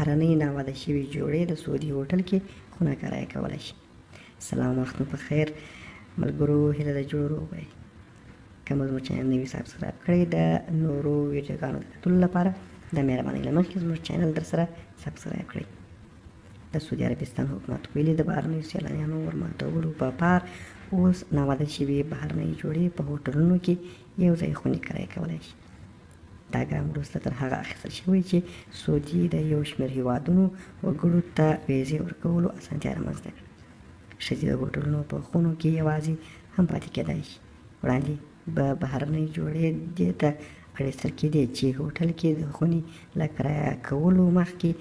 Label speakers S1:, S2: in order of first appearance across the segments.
S1: بهرنۍ ناواده شوې جوړې د سعودي هوټل کې خونه کرایه کولی شي. سلام، وخت مو په خیر ملګرو، هیله ده جوړ وبئ. که مو زموږ چینل نوي سابسکرایب کړئ د نورو ویډیوګانو د کتلو لپاره د مهربانۍ له مخکې زموږ چینل در سره سابسکرایب کړئ. د سعودي عربستان حکومت ویلي د بهرنیو سیلانیانو ورماتولو په پار اوس ناواده شوي بهرنۍ جوړې په هوټلونو کې یو ځای خونې کرایه کولی شي. دا ګام وروسته تر هغه اخیستل شوی چې سعودي د یو شمېر هیوادونو وګړو ته ویزې ورکولو اسانتیا رامنځته کړه. ښځې د هوټلونو په خونو کې یوازې هم پاتې کېدای شي. وړاندې به بهرنۍ جوړې دې ته اړیستل کېدې چې هوټل کې د خونې له کرایه کولو مخکې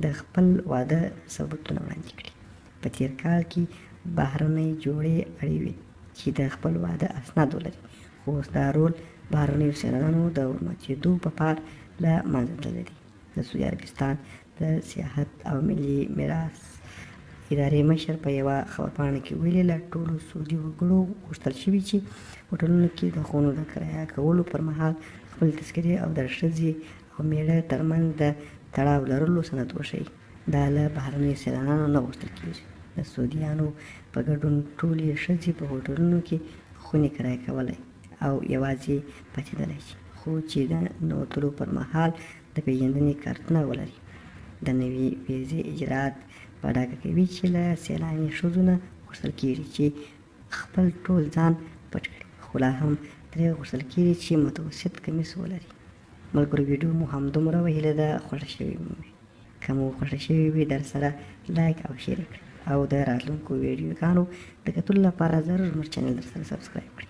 S1: د خپل واده ثبوتونه وړاندې کړي. په تېر کال کې بهرنۍ جوړې اړې وې چې د خپل واده اسناد ولري، خو اوس دا رول بهرنیو سیلانیانو د ورماتېدو په پار له منځه تللی دی. د سعودي عربستان د سیاحت او ملي میراث ادارې مشر په یوه خبرپاڼه کې ویلي له ټولو سعودي وګړو غوښتل شوي چې هوټلونو کې د خونو د کرایه کولو پر مهال خپل تذکرې او د ښځې او میړه ترمنځ د تړاو لرلو سند وښیي. دا له بهرنیو سیلانیانو نه غوښتل کېږي. د سعودیانو په ګډون ټولې ښځې په هوټلونو کې خونې کرایه کولی او یوازې پاتېدلی شي، خو چې د ننوتلو پر مهال د پیژندنې کارتونه ولري. د نوي ویزې اجرات په ډاګه کوي چې له سیلاني ښځو نه غوښتل کېږي چې خپل ټول ځان پټ کړي، خو لا هم ترې غوښتل کېږي چې متوسط کمیس ولري. ملګرو، ویډیو مو همدومره وه، هیله ده خوښه شوې مو وي. که مو خوښه شوې وي در سره لایک او شیر کړئ او د راتلونکو ویډیوګانو د کتلو لپاره ضرور زموږ چینل در سره سبسکرایب کړئ.